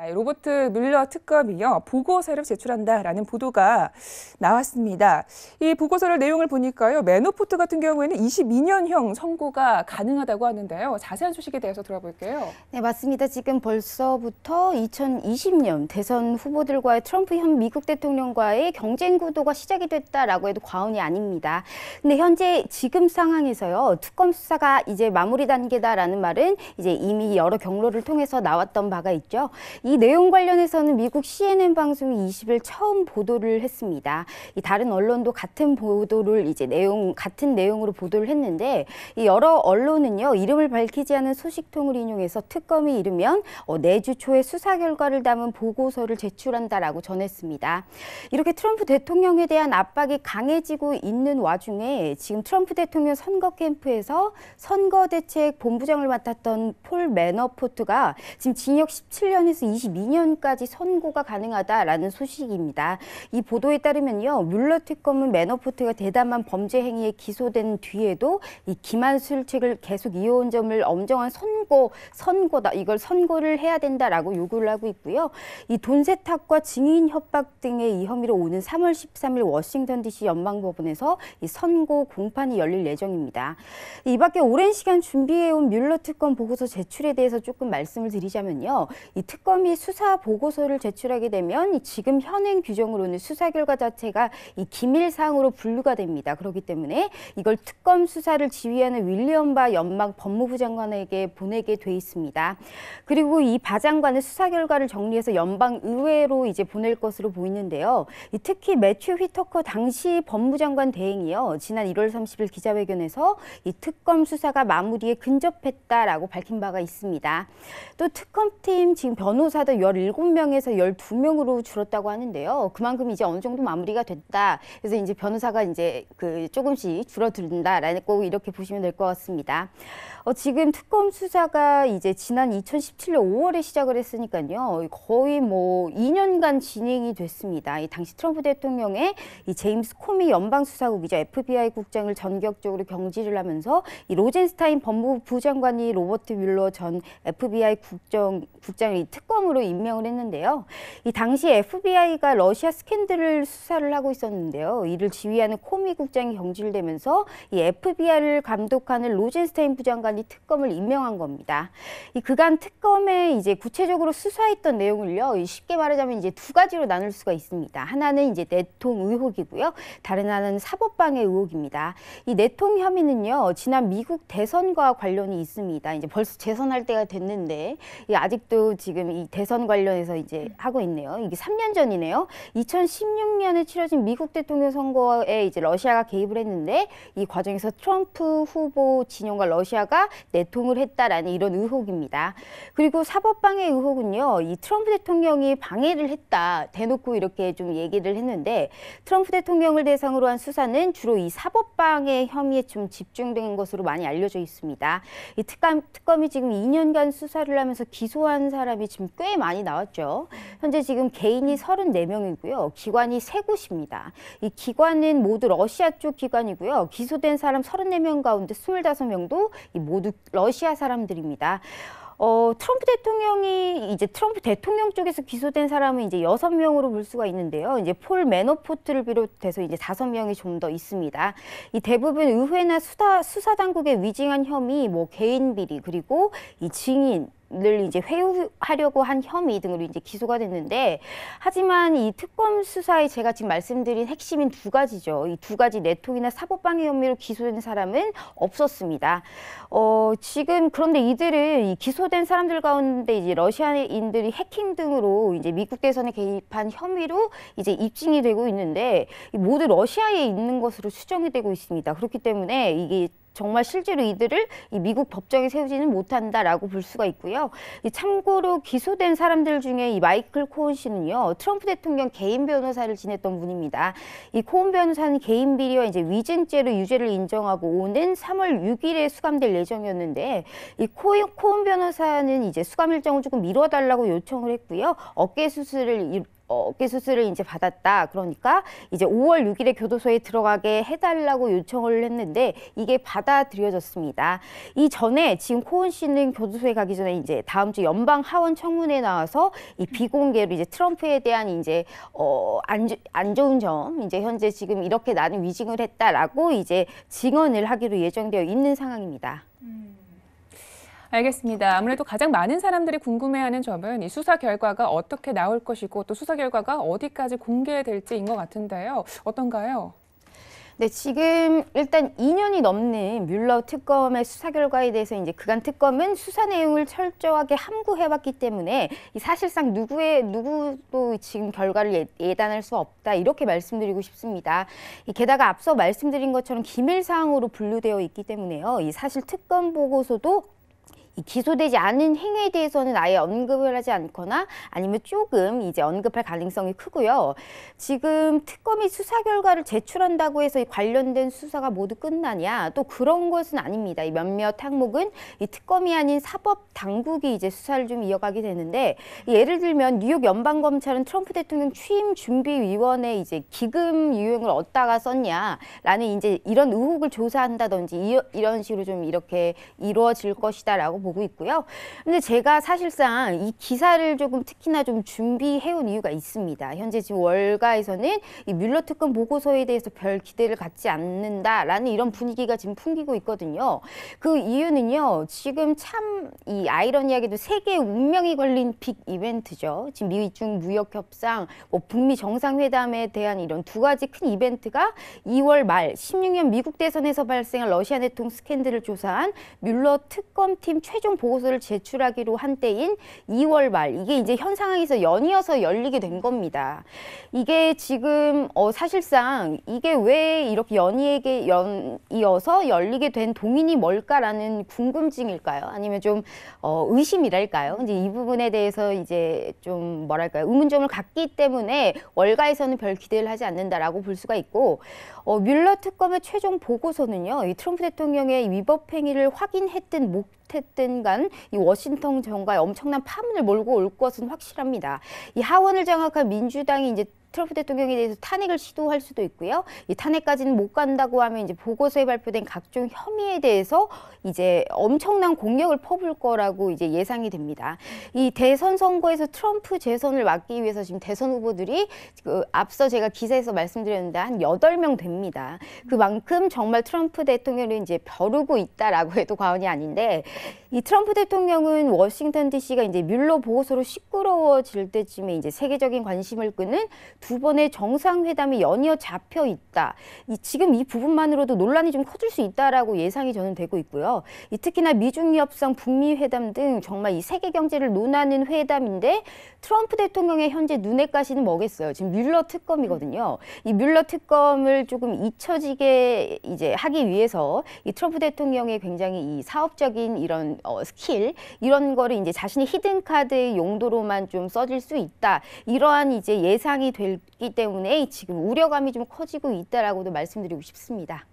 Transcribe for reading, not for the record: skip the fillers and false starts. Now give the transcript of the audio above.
로버트 뮬러 특검이요, 보고서를 제출한다라는 보도가 나왔습니다. 이 보고서를 내용을 보니까요, 매너포트 같은 경우에는 22년형 선고가 가능하다고 하는데요. 자세한 소식에 대해서 들어볼게요. 네, 맞습니다. 지금 벌써부터 2020년 대선 후보들과의 트럼프 현 미국 대통령과의 경쟁 구도가 시작이 됐다라고 해도 과언이 아닙니다. 근데 현재 지금 상황에서요, 특검 수사가 이제 마무리 단계다라는 말은 이제 이미 여러 경로를 통해서 나왔던 바가 있죠. 이 내용 관련해서는 미국 CNN 방송이 20일 처음 보도를 했습니다. 이 다른 언론도 같은 보도를 같은 내용으로 보도를 했는데, 이 여러 언론은요, 이름을 밝히지 않은 소식통을 인용해서 특검이 이르면 내주 초에 수사 결과를 담은 보고서를 제출한다라고 전했습니다. 이렇게 트럼프 대통령에 대한 압박이 강해지고 있는 와중에 지금 트럼프 대통령 선거 캠프에서 선거대책 본부장을 맡았던 폴 매너포트가 지금 징역 17년에서 22년까지 선고가 가능하다라는 소식입니다. 이 보도에 따르면요, 뮬러 특검은 매너포트가 대담한 범죄 행위에 기소된 뒤에도 이 기만 수출책을 계속 이어온 점을 엄정한 선고다. 이걸 선고를 해야 된다라고 요구를 하고 있고요. 이 돈 세탁과 증인 협박 등의 이 혐의로 오는 3월 13일 워싱턴 DC 연방법원에서 이 선고 공판이 열릴 예정입니다. 이 밖에 오랜 시간 준비해온 뮬러 특검 보고서 제출에 대해서 조금 말씀을 드리자면요. 이 특검이 수사 보고서를 제출하게 되면 지금 현행 규정으로는 수사 결과 자체가 이 기밀 사항으로 분류가 됩니다. 그렇기 때문에 이걸 특검 수사를 지휘하는 윌리엄 바 연방 법무부 장관에게 보내게 돼 있습니다. 그리고 이 바 장관은 수사 결과를 정리해서 연방 의회로 이제 보낼 것으로 보이는데요. 특히 매튜 휘터커 당시 법무장관 대행이요, 지난 1월 30일 기자회견에서 이 특검 수사가 마무리에 근접했다라고 밝힌 바가 있습니다. 또 특검팀 지금 변호사도 17명에서 12명으로 줄었다고 하는데요. 그만큼 이제 어느 정도 마무리가 됐다. 그래서 이제 변호사가 이제 조금씩 줄어든다라고 이렇게 보시면 될 것 같습니다. 지금 특검 수사가 이제 지난 2017년 5월에 시작을 했으니까요. 거의 2년간 진행이 됐습니다. 이 당시 트럼프 대통령의 이 제임스 코미 연방수사국이죠. FBI 국장을 전격적으로 경질을 하면서 이 로젠스타인 법무부 장관이 로버트 뮬러 전 FBI 국장을 이 특검으로 임명을 했는데요. 이 당시 FBI가 러시아 스캔들을 수사를 하고 있었는데요. 이를 지휘하는 코미 국장이 경질되면서 이 FBI를 감독하는 로젠스타인 부장관이 특검을 임명한 겁니다. 이 그간 특검에 이제 구체적으로 수사했던 내용을요, 쉽게 말하자면 이제 두 가지로 나눌 수가 있습니다. 하나는 이제 내통 의혹이고요. 다른 하나는 사법방해 의혹입니다. 이 내통 혐의는요, 지난 미국 대선과 관련이 있습니다. 이제 벌써 재선할 때가 됐는데 아직도 지금 이 대선 관련해서 이제 하고 있네요. 이게 3년 전이네요. 2016년에 치러진 미국 대통령 선거에 이제 러시아가 개입을 했는데 이 과정에서 트럼프 후보 진영과 러시아가 내통을 했다라는 이런 의혹입니다. 그리고 사법방해 의혹은요, 이 트럼프 대통령이 방해를 했다, 대놓고 이렇게 좀 얘기를 했는데, 트럼프 대통령을 대상으로 한 수사는 주로 이 사법방해 혐의에 좀 집중된 것으로 많이 알려져 있습니다. 이 특검이 지금 2년간 수사를 하면서 기소한 사람이 지금 꽤 많이 나왔죠. 현재 지금 개인이 34명이고요. 기관이 3곳입니다. 이 기관은 모두 러시아 쪽 기관이고요. 기소된 사람 34명 가운데 25명도 모두 러시아 사람들입니다. 트럼프 대통령 쪽에서 기소된 사람은 이제 6명으로 볼 수가 있는데요. 이제 폴 매너포트를 비롯해서 이제 5명이 좀 더 있습니다. 이 대부분 의회나 수사 당국의 위증한 혐의, 개인 비리, 그리고 이 증인 를 이제 회유하려고 한 혐의 등으로 이제 기소가 됐는데, 하지만 이 특검 수사에 제가 지금 말씀드린 핵심인 두 가지죠. 이 두 가지 내통이나 사법방해 혐의로 기소된 사람은 없었습니다. 지금 그런데 이들은 이 기소된 사람들 가운데 이제 러시아인들이 해킹 등으로 이제 미국 대선에 개입한 혐의로 이제 입증이 되고 있는데, 모두 러시아에 있는 것으로 추정이 되고 있습니다. 그렇기 때문에 이게 정말 실제로 이들을 이 미국 법정에 세우지는 못한다라고 볼 수가 있고요. 참고로 기소된 사람들 중에 이 마이클 코온 씨는요, 트럼프 대통령 개인 변호사를 지냈던 분입니다. 이 코온 변호사는 개인 비리와 이제 위증죄로 유죄를 인정하고 오는 3월 6일에 수감될 예정이었는데, 이 코온 변호사는 이제 수감 일정을 조금 미뤄달라고 요청을 했고요. 어깨 수술을 어깨 수술을 이제 받았다. 그러니까 이제 5월 6일에 교도소에 들어가게 해달라고 요청을 했는데 이게 받아들여졌습니다. 이 전에 지금 코hen 씨는 교도소에 가기 전에 이제 다음 주 연방 하원 청문회에 나와서 이 비공개로 이제 트럼프에 대한 이제 안 좋은 점, 이제 현재 지금 이렇게 나는 위증을 했다라고 이제 증언을 하기로 예정되어 있는 상황입니다. 알겠습니다. 아무래도 가장 많은 사람들이 궁금해하는 점은 이 수사 결과가 어떻게 나올 것이고 또 수사 결과가 어디까지 공개될지인 것 같은데요. 어떤가요? 네, 지금 일단 2년이 넘는 뮬러 특검의 수사 결과에 대해서 이제 그간 특검은 수사 내용을 철저하게 함구해왔기 때문에 이 사실상 누구도 지금 결과를 예단할 수 없다 이렇게 말씀드리고 싶습니다. 게다가 앞서 말씀드린 것처럼 기밀 사항으로 분류되어 있기 때문에요. 이 사실 특검 보고서도 기소되지 않은 행위에 대해서는 아예 언급을 하지 않거나 아니면 조금 이제 언급할 가능성이 크고요. 지금 특검이 수사 결과를 제출한다고 해서 이 관련된 수사가 모두 끝나냐? 또 그런 것은 아닙니다. 이 몇몇 항목은 이 특검이 아닌 사법 당국이 이제 수사를 좀 이어가게 되는데 예를 들면 뉴욕 연방검찰은 트럼프 대통령 취임 준비위원회 이제 기금 유용을 어디다가 썼냐라는 이제 이런 의혹을 조사한다든지 이런 식으로 좀 이렇게 이루어질 것이다라고 보고 있고요. 근데 제가 사실상 이 기사를 조금 특히나 좀 준비해온 이유가 있습니다. 현재 지금 월가에서는 이 뮬러 특검 보고서에 대해서 별 기대를 갖지 않는다라는 이런 분위기가 지금 풍기고 있거든요. 그 이유는요. 지금 참 이 아이러니하게도 세계의 운명이 걸린 빅 이벤트죠. 지금 미중 무역 협상, 북미 정상회담에 대한 이런 두 가지 큰 이벤트가 2월 말 16년 미국 대선에서 발생한 러시아 내통 스캔들을 조사한 뮬러 특검팀 최종 보고서를 제출하기로 한 때인 2월 말 이게 이제 현 상황에서 연이어서 열리게 된 겁니다. 이게 지금 사실상 이게 왜 이렇게 연이어서 열리게 된 동인이 뭘까라는 궁금증일까요? 아니면 좀 의심이랄까요? 이제 이 부분에 대해서 이제 좀 뭐랄까요? 의문점을 갖기 때문에 월가에서는 별 기대를 하지 않는다라고 볼 수가 있고 뮬러 특검의 최종 보고서는요. 이 트럼프 대통령의 위법 행위를 확인했든 못했든 간 이 워싱턴 정가에 엄청난 파문을 몰고 올 것은 확실합니다. 이 하원을 장악한 민주당이 이제 트럼프 대통령에 대해서 탄핵을 시도할 수도 있고요. 이 탄핵까지는 못 간다고 하면 이제 보고서에 발표된 각종 혐의에 대해서 이제 엄청난 공격을 퍼부을 거라고 이제 예상이 됩니다. 이 대선 선거에서 트럼프 재선을 막기 위해서 지금 대선 후보들이 앞서 제가 기사에서 말씀드렸는데 한 8명 됩니다. 그만큼 정말 트럼프 대통령을 이제 벼르고 있다라고 해도 과언이 아닌데 이 트럼프 대통령은 워싱턴 DC가 이제 뮬러 보고서로 시끄러워질 때쯤에 이제 세계적인 관심을 끄는 두 번의 정상회담이 연이어 잡혀 있다. 지금 이 부분만으로도 논란이 좀 커질 수 있다라고 예상이 저는 되고 있고요. 특히나 미중 협상, 북미 회담 등 정말 이 세계 경제를 논하는 회담인데 트럼프 대통령의 현재 눈에 가시는 뭐겠어요? 지금 뮬러 특검이거든요. 이 뮬러 특검을 조금 잊혀지게 이제 하기 위해서 이 트럼프 대통령의 굉장히 이 사업적인 이런 스킬 이런 거를 이제 자신의 히든 카드의 용도로만 좀 써질 수 있다. 이러한 이제 예상이 되기 때문에 지금 우려감이 좀 커지고 있다라고도 말씀드리고 싶습니다.